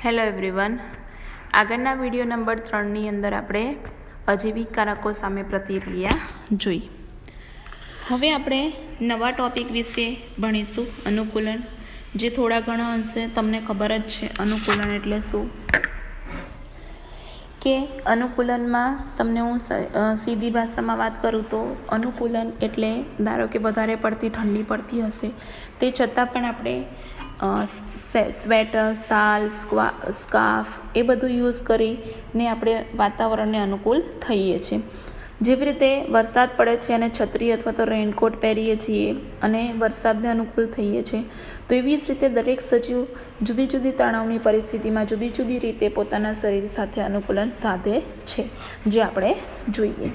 Hello everyone, આગળના video number 3ની અંદર આપણે અજીવિક કારકો સામે પ્રતિક્રિયા જોઈ. હવે આપણે નવા ટોપિક વિશે ભણીશું, અનુકૂલન, જે થોડા ઘણા અંશે તમને ખબર જ છે. અનુકૂલન એટલે શું કે અનુકૂલનમાં તમને હું સીધી ભાષામાં વાત કરું તો અનુકૂલન એટલે ધારો કે વધારે પડતી ઠંડી પડતી હશે તે છતાં પણ આપણે સ્વેટર, શાલ, સ્કાર્ફ એ બધું યુઝ કરીને આપણે વાતાવરણને અનુકૂળ થઈએ છીએ. જેવી રીતે વરસાદ પડે છે અને છત્રી અથવા તો રેઇનકોટ પહેરીએ છીએ અને વરસાદને અનુકૂળ થઈએ છીએ, તો એવી જ રીતે દરેક સજીવ જુદી જુદી તણાવની પરિસ્થિતિમાં જુદી જુદી રીતે પોતાના શરીર સાથે અનુકૂલન સાધે છે, જે આપણે જોઈએ.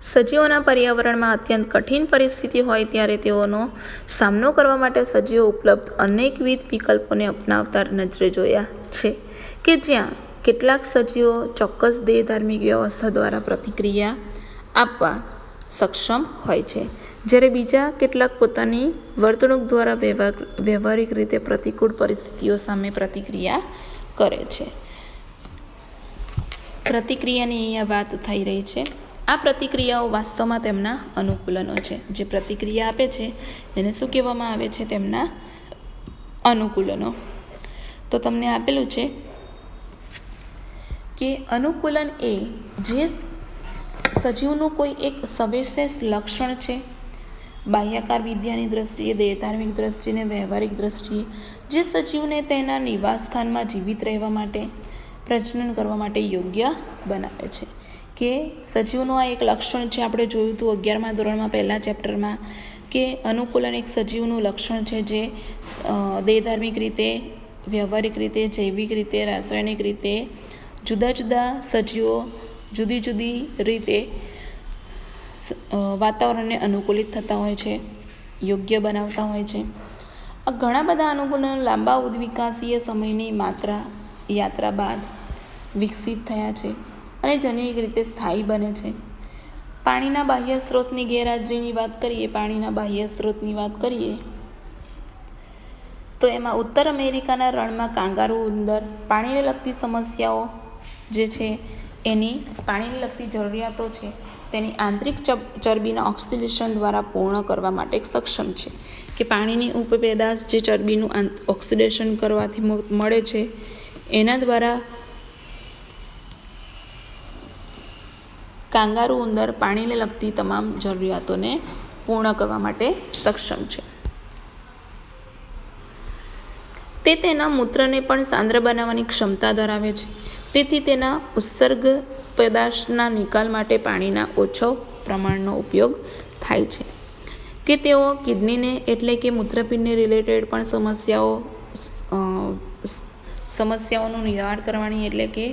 સજીવોના પર્યાવરણમાં અત્યંત કઠિન પરિસ્થિતિ હોય ત્યારે તેઓનો સામનો કરવા માટે સજીવો ઉપલબ્ધ અનેકવિધ વિકલ્પોને અપનાવતા નજરે જોયા છે, કે જ્યાં કેટલાક સજીવો ચોક્કસ દેહધાર્મિક વ્યવસ્થા દ્વારા પ્રતિક્રિયા આપવા સક્ષમ હોય છે, જ્યારે બીજા કેટલાક પોતાની વર્તણૂક દ્વારા વ્યવહારિક રીતે પ્રતિકૂળ પરિસ્થિતિઓ સામે પ્રતિક્રિયા કરે છે. પ્રતિક્રિયાની અહીંયા વાત થઈ રહી છે. આ પ્રતિક્રિયાઓ વાસ્તવમાં તેમના અનુકૂલનો છે. જે પ્રતિક્રિયા આપે છે એને શું કહેવામાં આવે છે? તેમના અનુકૂલનો. તો તમને આપેલું છે કે અનુકૂલન એ જે સજીવનું કોઈ એક સવિશેષ લક્ષણ છે. બાહ્યકાર વિદ્યાની દ્રષ્ટિએ, દેહધાર્મિક દ્રષ્ટિએ, વ્યવહારિક દ્રષ્ટિએ જે સજીવને તેના નિવાસસ્થાનમાં જીવિત રહેવા માટે, પ્રજનન કરવા માટે યોગ્ય બનાવે છે. કે સજીવનું આ એક લક્ષણ છે. આપણે જોયું હતું 11મા ધોરણમાં પહેલા ચેપ્ટરમાં કે અનુકૂલન એક સજીવનું લક્ષણ છે, જે દેહધાર્મિક રીતે, વ્યવહારિક રીતે, જૈવિક રીતે, રાસાયણિક રીતે જુદા જુદા સજીવો જુદી જુદી રીતે વાતાવરણને અનુકૂલિત થતા હોય છે, યોગ્ય બનાવતા હોય છે. આ ઘણા બધા અનુકૂલનો લાંબા ઉદ્વિકાસીય સમયની યાત્રા બાદ વિકસિત થયા છે અને જનૈનિક રીતે સ્થાયી બને છે. પાણીના બાહ્ય સ્ત્રોતની ગેરહાજરીની વાત કરીએ, તો એમાં ઉત્તર અમેરિકાના રણમાં કાંગારૂ ઉંદર પાણીને લગતી સમસ્યાઓ જે છે એની પાણીને લગતી જરૂરિયાતો છે તેની આંતરિક ચરબીના ઓક્સિડેશન દ્વારા પૂર્ણ કરવા માટે સક્ષમ છે. કે પાણીની ઉપપેદાશ જે ચરબીનું ઓક્સિડેશન કરવાથી મળે છે એના દ્વારા કાંગારૂ ઉંદર પાણીને લગતી તમામ જરૂરિયાતોને પૂર્ણ કરવા માટે સક્ષમ છે. તે તેના મૂત્રને પણ સાંદ્ર બનાવવાની ક્ષમતા ધરાવે છે. તેથી તેના ઉત્સર્ગ પેદાશના નિકાલ માટે પાણીના ઓછો પ્રમાણનો ઉપયોગ થાય છે. કે તેઓ કિડનીને એટલે કે મૂત્રપિંડને રિલેટેડ પણ સમસ્યાઓનું નિવારણ કરવાની એટલે કે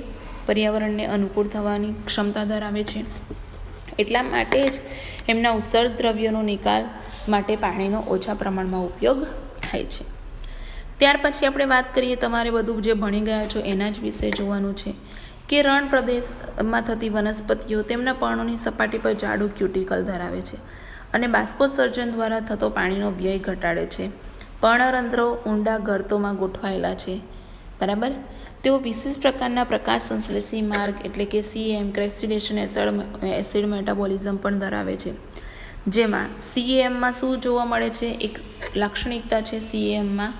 પર્યાવરણને અનુકૂળ થવાની ક્ષમતા ધરાવે છે. એટલા માટે જ એમના ઉત્સર્ગ દ્રવ્યોનો નિકાલ માટે પાણીનો ઓછા પ્રમાણમાં ઉપયોગ થાય છે. ત્યાર પછી આપણે વાત કરીએ, તમારે બધું જે ભણી ગયા છો એના જ વિશે જોવાનું છે કે રણ પ્રદેશમાં થતી વનસ્પતિઓ તેમના પર્ણોની સપાટી પર જાડું ક્યુટિકલ ધરાવે છે અને બાષ્પોત્સર્જન દ્વારા થતો પાણીનો વ્યય ઘટાડે છે. પર્ણરંધ્રો ઊંડા ગર્તોમાં ગોઠવાયેલા છે, બરાબર. તેઓ વિશિષ્ટ પ્રકારના પ્રકાશ સંશ્લેષી માર્ગ એટલે કે CEM ક્રેસ્ટિડેશન એસિડ મેટાબોલિઝમ પણ ધરાવે છે. જેમાં CEMમાં શું જોવા મળે છે? એક લાક્ષણિકતા છે CEMમાં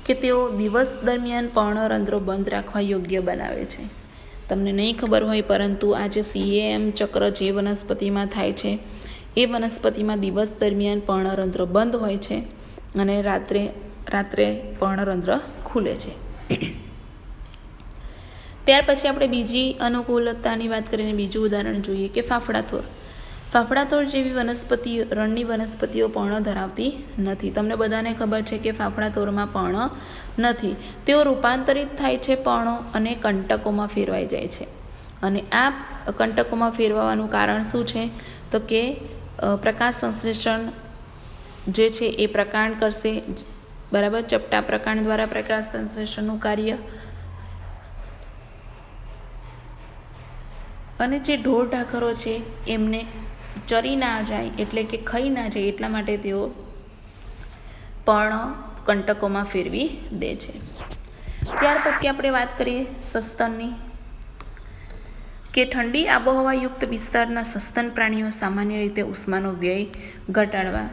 કે તેઓ દિવસ દરમિયાન પર્ણરંધ્રો બંધ રાખવા યોગ્ય બનાવે છે. તમને નહીં ખબર હોય, પરંતુ આ જે CEM ચક્ર જે વનસ્પતિમાં થાય છે એ વનસ્પતિમાં દિવસ દરમિયાન પર્ણરંધ્ર બંધ હોય છે અને રાત્રે પર્ણરંધ્ર ખુલે છે. ત્યાર પછી આપણે બીજી અનુકૂળતાની વાત કરીને બીજું ઉદાહરણ જોઈએ કે ફાફડાથોર જેવી રણની વનસ્પતિઓ પર્ણો ધરાવતી નથી. તમને બધાને ખબર છે કે ફાફડાથોરમાં પર્ણો નથી. તેઓ રૂપાંતરિત થાય છે પર્ણો અને કંટકોમાં ફેરવાઈ જાય છે. અને આ કંટકોમાં ફેરવવાનું કારણ શું છે? તો કે પ્રકાશ સંશ્લેષણ જે છે એ પ્રકાંડ કરશે, બરાબર. ચપટા પ્રકાંડ દ્વારા પ્રકાશ સંશ્લેષણનું કાર્ય. અને જે ઢોર ઢાંખરો છે એમને ચરી ના જાય એટલે કે ખાઈ ના જાય એટલા માટે તેઓ પર્ણકંટકોમાં ફેરવી દે છે. ત્યાર પછી આપણે વાત કરીએ સસ્તનની, કે ઠંડી આબોહવાયુક્ત વિસ્તારના સસ્તન પ્રાણીઓ સામાન્ય રીતે ઉષ્માનો વ્યય ઘટાડવા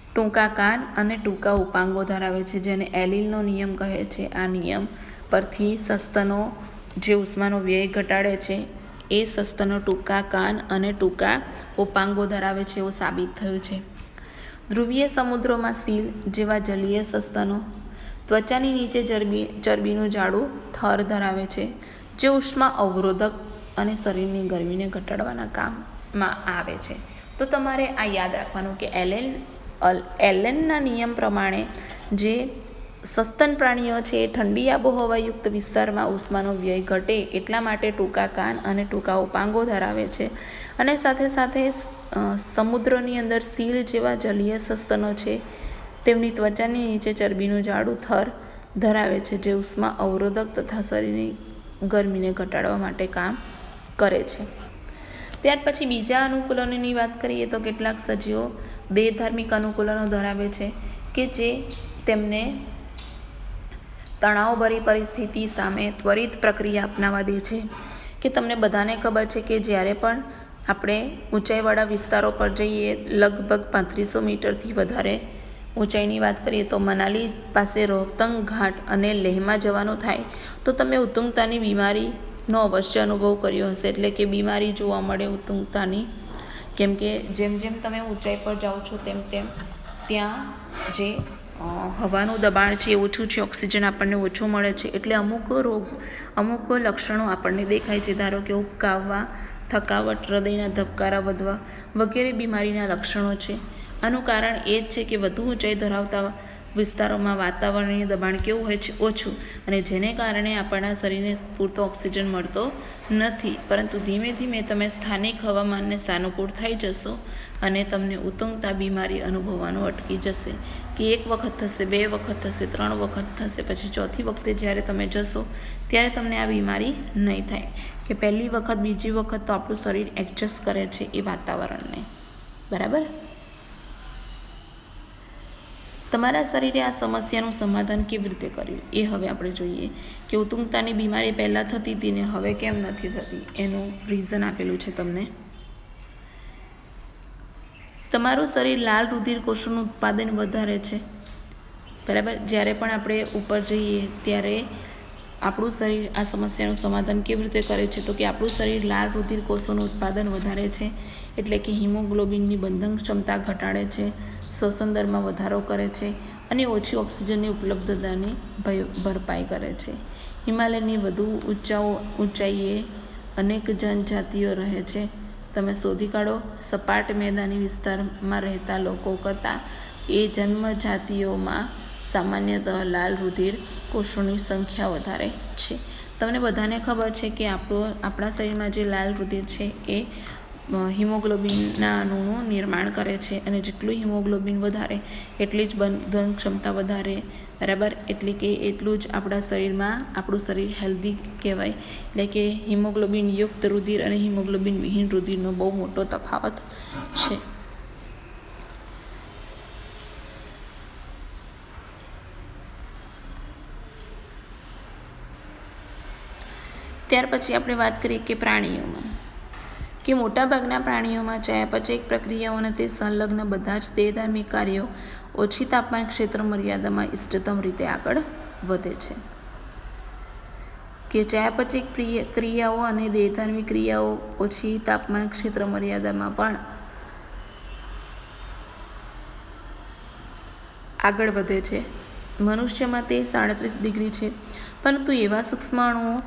ટૂંકા કાન અને ટૂંકા ઉપાંગો ધરાવે છે, જેને એલિલનો નિયમ કહે છે. આ નિયમ પરથી સસ્તનો જે ઉષ્માનો વ્યય ઘટાડે છે એ સસ્તનો ટૂંકા કાન અને ટૂંકા ઉપાંગો ધરાવે છે એવું સાબિત થયું છે. ધ્રુવીય સમુદ્રોમાં સીલ જેવા જલીય સસ્તનો ત્વચાની નીચે ચરબીનું જાડું થર ધરાવે છે, જે ઉષ્મા અવરોધક અને શરીરની ગરમીને ઘટાડવાના કામમાં આવે છે. તો તમારે આ યાદ રાખવાનું કે એલેનના નિયમ પ્રમાણે જે સસ્તન પ્રાણીઓ છે એ ઠંડી આબોહવાયુક્ત વિસ્તારમાં ઉષ્માનો વ્યય ઘટે એટલા માટે ટૂંકા કાન અને ટૂંકા ઉપાંગો ધરાવે છે. અને સાથે સાથે સમુદ્રની અંદર સીલ જેવા જલીય સસ્તનો છે તેમની ત્વચાની નીચે ચરબીનું જાડું થર ધરાવે છે, જે ઉષ્મા અવરોધક તથા શરીરની ગરમીને ઘટાડવા માટે કામ કરે છે. ત્યાર પછી બીજા અનુકૂલનોની વાત કરીએ તો કેટલાક સજીવો દેહધાર્મિક અનુકૂલનો ધરાવે છે કે જે તેમને તણાવભરી પરિસ્થિતિ સામે ત્વરિત પ્રક્રિયા અપનાવવા દે છે. કે તમને બધાને ખબર છે કે જ્યારે પણ આપણે ઊંચાઈવાળા વિસ્તારો પર જઈએ, લગભગ 3500 મીટરથી વધારે ઊંચાઈની વાત કરીએ તો મનાલી પાસે રોહતંગ ઘાટ અને લેહમાં જવાનું થાય તો તમે ઉત્તુંગતાની બીમારીનો અવશ્ય અનુભવ કર્યો હશે. એટલે કે બીમારી જોવા મળે ઉત્તુંગતાની, કેમ કે જેમ જેમ તમે ઊંચાઈ પર જાઓ છો તેમ તેમ ત્યાં જે હવાનું દબાણ છે એ ઓછું છે, ઓક્સિજન આપણને ઓછો મળે છે, એટલે અમુક લક્ષણો આપણને દેખાય છે. ધારો કે ઉબકાવવા, થકાવટ, હૃદયના ધબકારા વધવા વગેરે બીમારીના લક્ષણો છે. આનું કારણ એ જ છે કે વધુ ઊંચાઈ ધરાવતા વિસ્તારોમાં વાતાવરણીય દબાણ કેવું હોય છે? ઓછું, અને જેને કારણે આપણા શરીરને પૂરતો ઓક્સિજન મળતો નથી. પરંતુ ધીમે ધીમે તમે સ્થાનિક હવામાનને સાનુકૂળ થઈ જશો અને તમને ઉત્તુંગતા બીમારી અનુભવવાનું અટકી જશે. કે એક વખત થશે, 2 વખત થશે, 3 વખત થશે, પછી ચોથી વખતે જ્યારે તમે જશો ત્યારે તમને આ બીમારી નહીં થાય. કે પહેલી વખત, બીજી વખત તો આપણું શરીર એડજસ્ટ કરે છે એ વાતાવરણને. બરાબર? તમારા શરીરે આ સમસ્યાનું સમાધાન કેવી રીતે કર્યું એ હવે આપણે જોઈએ. કે ઉત્તુંગતાની બીમારી પહેલાં થતી હતી ને હવે કેમ નથી થતી, એનું રીઝન આપેલું છે તમને. તમારું શરીર લાલ રુધિર કોષોનું ઉત્પાદન વધારે છે. બરાબર? જ્યારે પણ આપણે ઉપર જઈએ ત્યારે આપણું શરીર આ સમસ્યાનું સમાધાન કેવી રીતે કરે છે? તો કે આપણું શરીર લાલ રુધિર કોષોનું ઉત્પાદન વધારે છે, એટલે કે હિમોગ્લોબિનની બંધન ક્ષમતા ઘટાડે છે, શ્વસન દરમાં વધારો કરે છે અને ઓછી ઓક્સિજનની ઉપલબ્ધતાની ભરપાઈ કરે છે. હિમાલયની વધુ ઊંચાઈએ અનેક જનજાતિઓ રહે છે. તમે શોધી કાઢો, સપાટ મેદાની વિસ્તારમાં રહેતા લોકો કરતાં એ જન્મજાતિઓમાં સામાન્યતઃ લાલ રુધિર કોષોની સંખ્યા વધારે છે. તમને બધાને ખબર છે કે આપણા શરીરમાં જે લાલ રુધિર છે એ હિમોગ્લોબિનના અણુનું નિર્માણ કરે છે, અને જેટલું હિમોગ્લોબિન વધારે એટલી જ બંધન ક્ષમતા વધારે. બરાબર? એટલે કે એટલું જ આપણા શરીરમાં આપણું શરીર હેલ્ધી કહેવાય. એટલે કે હિમોગ્લોબિન યુક્ત રુધિર અને હિમોગ્લોબિન વિહીન રુધિરનો બહુ મોટો તફાવત છે. ત્યાર પછી આપણે વાત કરીએ કે પ્રાણીઓમાં, કે મોટાભાગના પ્રાણીઓમાં ચયાપચય પ્રક્રિયાઓ અને તે સંલગ્ન બધા જ દેહધાર્મિક કાર્યો ઓછી તાપમાન ક્ષેત્ર મર્યાદામાં ઇષ્ટતમ રીતે આગળ વધે છે. કે ચયાપચય ક્રિયાઓ અને દેહધાર્મિક ક્રિયાઓ ઓછી તાપમાન ક્ષેત્ર મર્યાદામાં પણ આગળ વધે છે. મનુષ્યમાં તે 37 ડિગ્રી છે, પરંતુ એવા સૂક્ષ્મ અણુઓ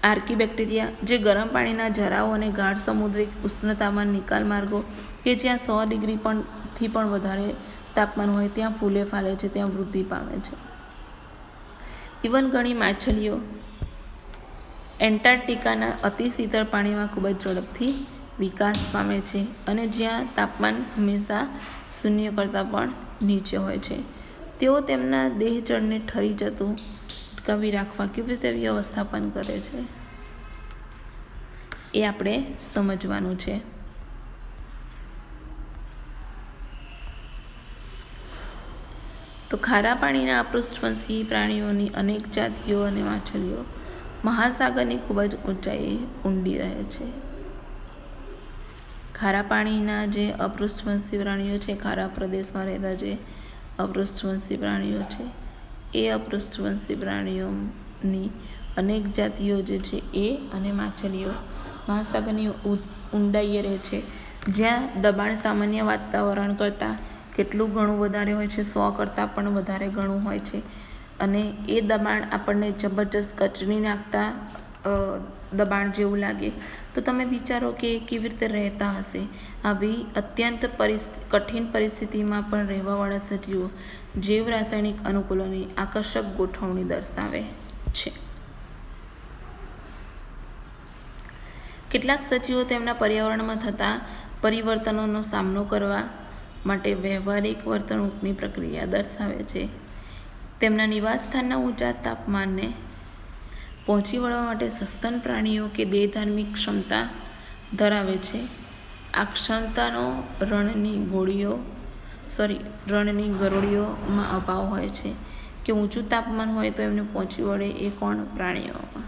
આર્કીબેક્ટેરિયા જે ગરમ પાણીના ઝરાઓ અને ગાઢ સમુદ્રિક ઉષ્ણતામાન નિકાલ માર્ગો કે જ્યાં 100 ડિગ્રીથી પણ વધારે તાપમાન હોય ત્યાં ફૂલે ફાલે છે, ત્યાં વૃદ્ધિ પામે છે. ઇવન ઘણી માછલીઓ એન્ટાર્કટિકાના અતિ શીતળ પાણીમાં ખૂબ જ ઝડપથી વિકાસ પામે છે, અને જ્યાં તાપમાન હંમેશા 0 કરતાં પણ નીચે હોય છે. તેઓ તેમના દેહજળને ઠરી જતું અટકાવી રાખવા કેવી રીતે વ્યવસ્થાપન કરે છે એ આપણે સમજવાનું છે. તો ખારા પાણીના અપૃષ્ઠવંશી પ્રાણીઓની અનેક જાતિઓ અને માછલીઓ મહાસાગરની ખૂબ જ ઊંચાઈએ ઊંડી રહે છે. ખારા પાણીના જે અપૃષ્ઠવંશી પ્રાણીઓ છે, ખારા પ્રદેશમાં રહેતા જે અપૃષ્ઠવંશી પ્રાણીઓ છે, એ અપૃષ્ઠવંશી પ્રાણીઓની અનેક જાતિઓ જે છે એ અને માછલીઓ મહાસાગરની ઊંડાઈએ રહે છે, જ્યાં દબાણ સામાન્ય વાતાવરણ કરતાં કેટલું ઘણું વધારે હોય છે, 100 કરતાં પણ વધારે ઘણું હોય છે. અને એ દબાણ આપણને જબરજસ્ત કચડી નાખતા દબાણ જેવું લાગે તો તમે વિચારો કે કેવી રીતે રહેતા હશે. આવી અત્યંત કઠિન પરિસ્થિતિમાં પણ રહેવાવાળા સજીવો જૈવ રાસાયણિક અનુકૂલનની આકર્ષક ગોઠવણી દર્શાવે છે. કેટલાક સજીવો તેમના પર્યાવરણમાં થતા પરિવર્તનોનો સામનો કરવા માટે વ્યવહારિક વર્તણૂકની પ્રક્રિયા દર્શાવે છે. તેમના નિવાસસ્થાનના ઊંચા તાપમાનને પહોંચી વળવા માટે સસ્તન પ્રાણીઓ કે દેહધાર્મિક ક્ષમતા ધરાવે છે. આ ક્ષમતાનો રણની ગરોળીઓમાં અભાવ હોય છે કે ઊંચું તાપમાન હોય તો એમને પહોંચી વળે એ કોણ પ્રાણીઓમાં.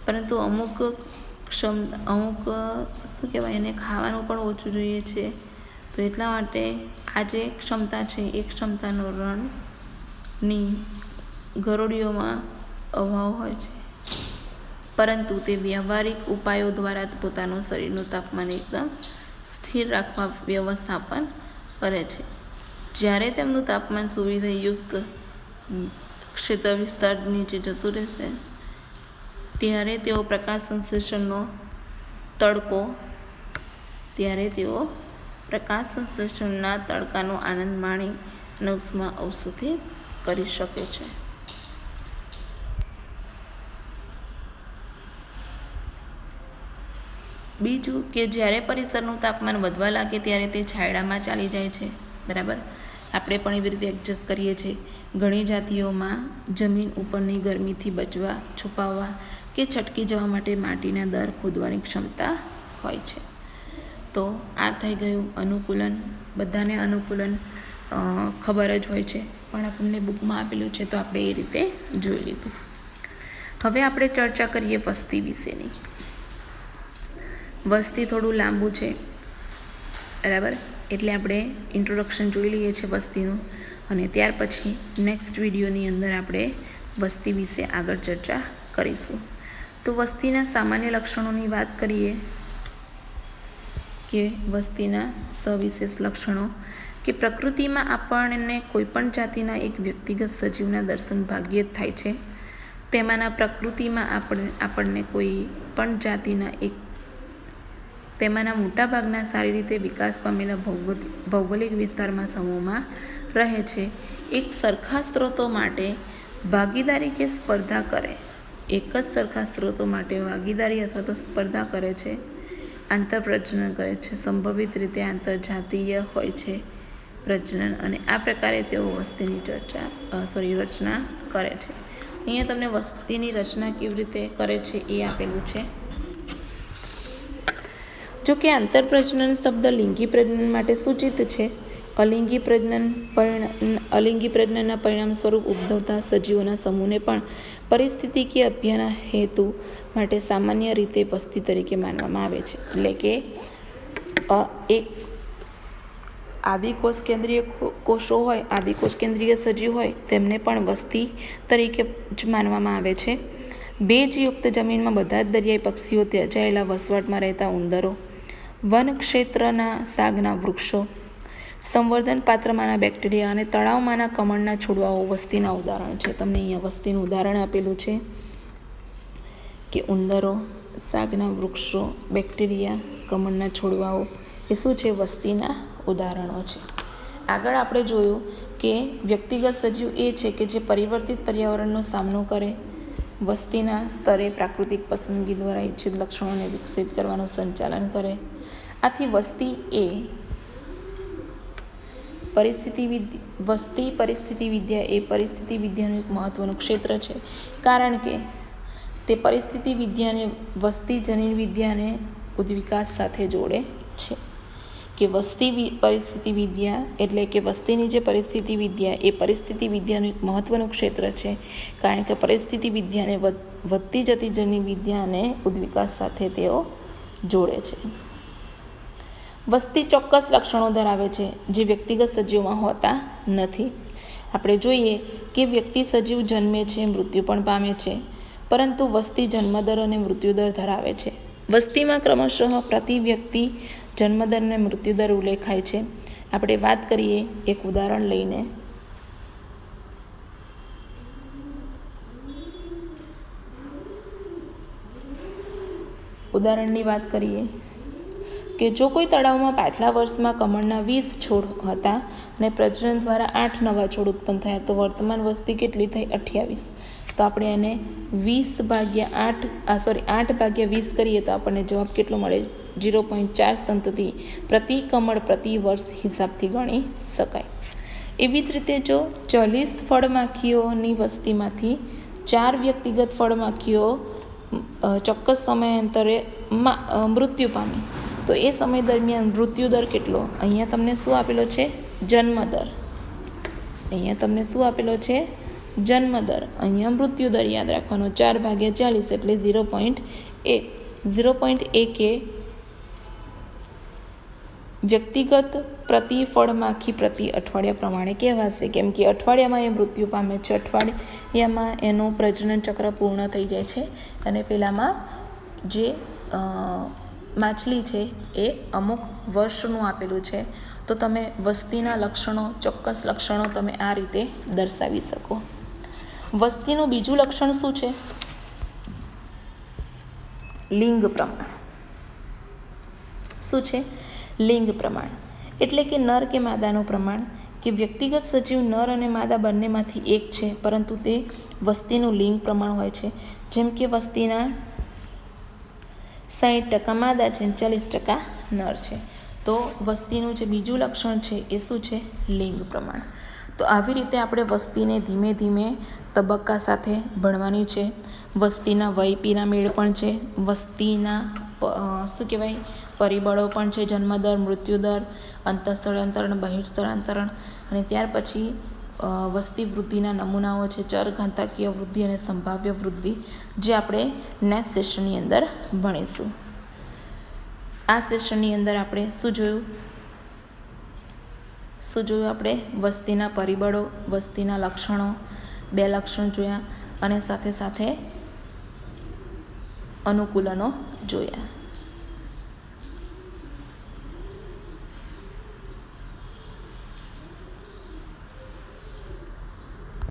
પરંતુ અમુક શું કહેવાય એને ખાવાનું પણ ઓછું જોઈએ છે, તો એટલા માટે આ જે ક્ષમતા છે એ ક્ષમતાનો રણની ગરોળીઓમાં અભાવ હોય છે. પરંતુ તે વ્યવહારિક ઉપાયો દ્વારા પોતાનું શરીરનું તાપમાન એકદમ સ્થિર રાખવા વ્યવસ્થાપન કરે છે. જ્યારે તેમનું તાપમાન સુવિધાયુક્ત ક્ષેત્ર વિસ્તાર નીચે જતું રહેશે ત્યારે તેઓ પ્રકાશ સંશ્લેષણનો તડકાનો આનંદ માણી અને ઉષ્મા અવશોષિત કરી શકે છે. બીજું કે જ્યારે પરિસરનું તાપમાન વધવા લાગે ત્યારે તે છાયડામાં ચાલી જાય છે. બરાબર, આપણે પણ એવી રીતે એડજસ્ટ કરીએ છીએ. ઘણી જાતિઓમાં જમીન ઉપરની ગરમીથી બચવા, છુપાવવા કે છટકી જવા માટે માટીના દર ખોદવાની ક્ષમતા હોય છે. તો આ થઈ ગયું અનુકૂલન. બધાને અનુકૂલન ખબર જ હોય છે, પણ આપણને બુકમાં આપેલું છે તો આપણે એ રીતે જોઈ લીધું. હવે આપણે ચર્ચા કરીએ વસ્તી વિશેની. વસ્તી થોડું લાંબુ છે, બરાબર, એટલે આપણે ઇન્ટ્રોડક્શન જોઈ લઈએ છીએ વસ્તીનું, અને ત્યાર પછી નેક્સ્ટ વિડીયોની અંદર આપણે વસ્તી વિશે આગળ ચર્ચા કરીશું. તો વસ્તીના સામાન્ય લક્ષણોની વાત કરીએ કે વસ્તીના સવિશેષ લક્ષણો કે પ્રકૃતિમાં આપણને કોઈપણ જાતિના એક વ્યક્તિગત સજીવના દર્શન ભાગ્યે જ થાય છે. તેમાંના પ્રકૃતિમાં આપણને કોઈ પણ જાતિના તેમાંના મોટાભાગના સારી રીતે વિકાસ પામેલા ભૌગોલિક વિસ્તારમાં સમૂહમાં રહે છે. એક સરખા સ્ત્રોતો માટે ભાગીદારી કે સ્પર્ધા કરે અથવા તો સ્પર્ધા કરે છે. આંતરપ્રજનન કરે છે. સંભવિત રીતે આંતરજાતીય હોય છે પ્રજનન, અને આ પ્રકારે તેઓ વસ્તીની રચના કરે છે. અહીંયા તમને વસ્તીની રચના કેવી રીતે કરે છે એ આપેલું છે. જો કે આંતરપ્રજનન શબ્દ લિંગી પ્રજનન માટે સૂચિત છે. અલિંગી પ્રજનનના પરિણામ સ્વરૂપ ઉદ્ભવતા સજીવોના સમૂહને પણ પરિસ્થિતિકીય અભિયાના હેતુ માટે સામાન્ય રીતે વસ્તી તરીકે માનવામાં આવે છે. એટલે કે એક આદિકોષ કેન્દ્રીય સજીવ હોય તેમને પણ વસ્તી તરીકે જ માનવામાં આવે છે. ભેજયુક્ત જમીનમાં બધા જ દરિયાઈ પક્ષીઓ, ત્યજાયેલા વસવાટમાં રહેતા ઉંદરો, વન ક્ષેત્રના શાકના વૃક્ષો, સંવર્ધન પાત્રમાંના બેક્ટેરિયા અને તળાવમાંના કમળના છોડવાઓ વસ્તીના ઉદાહરણ છે. તમને અહીંયા વસ્તીનું ઉદાહરણ આપેલું છે કે ઉંદરો, શાકના વૃક્ષો, બેક્ટેરિયા, કમળના છોડવાઓ એ શું છે? વસ્તીના ઉદાહરણો છે. આગળ આપણે જોયું કે વ્યક્તિગત સજીવ એ છે કે જે પરિવર્તિત પર્યાવરણનો સામનો કરે, વસ્તીના સ્તરે પ્રાકૃતિક પસંદગી દ્વારા ઇચ્છિત લક્ષણોને વિકસિત કરવાનું સંચાલન કરે. આથી વસ્તી પરિસ્થિતિ વિદ્યા એ પરિસ્થિતિ વિદ્યાનું એક મહત્વનું ક્ષેત્ર છે, કારણ કે તે પરિસ્થિતિ વિદ્યાને વસ્તી જનીન વિદ્યાને વિકાસ સાથે જોડે છે. કે વસ્તી પરિસ્થિતિ વિદ્યા એટલે કે વસ્તીની જે પરિસ્થિતિ વિદ્યા એ પરિસ્થિતિ વિદ્યાનું એક મહત્ત્વનું ક્ષેત્ર છે, કારણ કે પરિસ્થિતિ વિદ્યાને વધતી જતી જનની વિદ્યા અને ઉદ્વિકાસ સાથે તેઓ જોડે છે. વસ્તી ચોક્કસ લક્ષણો ધરાવે છે જે વ્યક્તિગત સજીવમાં હોતા નથી. આપણે જોઈએ કે વ્યક્તિ સજીવ જન્મે છે, મૃત્યુ પણ પામે છે, પરંતુ વસ્તી જન્મદર અને મૃત્યુદર ધરાવે છે. વસ્તીમાં ક્રમશઃ પ્રતિ વ્યક્તિ જન્મદર અને મૃત્યુદર ઉલ્લેખાય છે. આપણે વાત કરીએ એક ઉદાહરણ લઈને. ઉદાહરણની વાત કરીએ કે જો કોઈ તળાવમાં પાછલા વર્ષમાં કમળના 20 છોડ હતા અને પ્રજનન દ્વારા 8 નવા છોડ ઉત્પન્ન થયા, તો વર્તમાન વસ્તી કેટલી થઈ? 28. તો આપણે એને 8/20 કરીએ તો આપણને જવાબ કેટલો મળે? 0.4 સંતતિ પ્રતિ કમળ પ્રતિ વર્ષ હિસાબથી ગણી શકાય. એવી જ રીતે જો 40 ફળમાખીઓની વસ્તીમાંથી 4 વ્યક્તિગત ફળમાખીઓ ચોક્કસ સમયાંતરે મૃત્યુ પામી, તો એ સમય દરમિયાન મૃત્યુદર કેટલો? અહીંયા તમને શું આપેલો છે? જન્મદર. અહીંયા તમને શું આપેલો છે? જન્મદર. અહીંયા મૃત્યુદર યાદ રાખવાનો. 4/40 એટલે 0.1. 0.1 એ વ્યક્તિગત પ્રતિ ફળમાખી પ્રતિ અઠવાડિયા પ્રમાણે કહેવાશે, કેમ કે અઠવાડિયામાં એ મૃત્યુ પામે છે, અઠવાડિયામાં એનું પ્રજનન ચક્ર પૂર્ણ થઈ જાય છે, અને પેલામાં જે માછલી છે એ અમુક વર્ષનું આપેલું છે. તો તમે વસ્તીના લક્ષણો, ચોક્કસ લક્ષણો તમે આ રીતે દર્શાવી શકો. વસ્તીનું બીજું લક્ષણ શું છે? લિંગ પ્રમાણ. શું છે? લિંગ પ્રમાણ એટલે કે નર કે માદાનું પ્રમાણ, કે વ્યક્તિગત સજીવ નર અને માદા બંનેમાંથી એક છે, પરંતુ તે વસ્તીનું લિંગ પ્રમાણ હોય છે. જેમ કે વસ્તીના 60% માદા છે અને 40% નર છે. તો વસ્તીનું જે બીજું લક્ષણ છે એ શું છે? લિંગ પ્રમાણ. તો આવી રીતે આપણે વસ્તીને ધીમે ધીમે તબક્કા સાથે ભણવાની છે. વસ્તીના વય પિરામિડ પણ છે, વસ્તીના શું કહેવાય પરિબળો પણ છે, જન્મદર, મૃત્યુદર, અંતઃસ્થળાંતરણ, બહિઃસ્થળાંતરણ, અને ત્યાર પછી વસ્તી વૃદ્ધિના નમૂનાઓ છે, ચર ઘાતાંકીય વૃદ્ધિ અને સંભાવ્ય વૃદ્ધિ, જે આપણે નેક્સ્ટ સેશનની અંદર ભણીશું. આ સેશનની અંદર આપણે શું જોયું? આપણે વસ્તીના પરિબળો, વસ્તીના લક્ષણો, 2 લક્ષણ જોયા, અને સાથે સાથે અનુકૂલનો જોયા.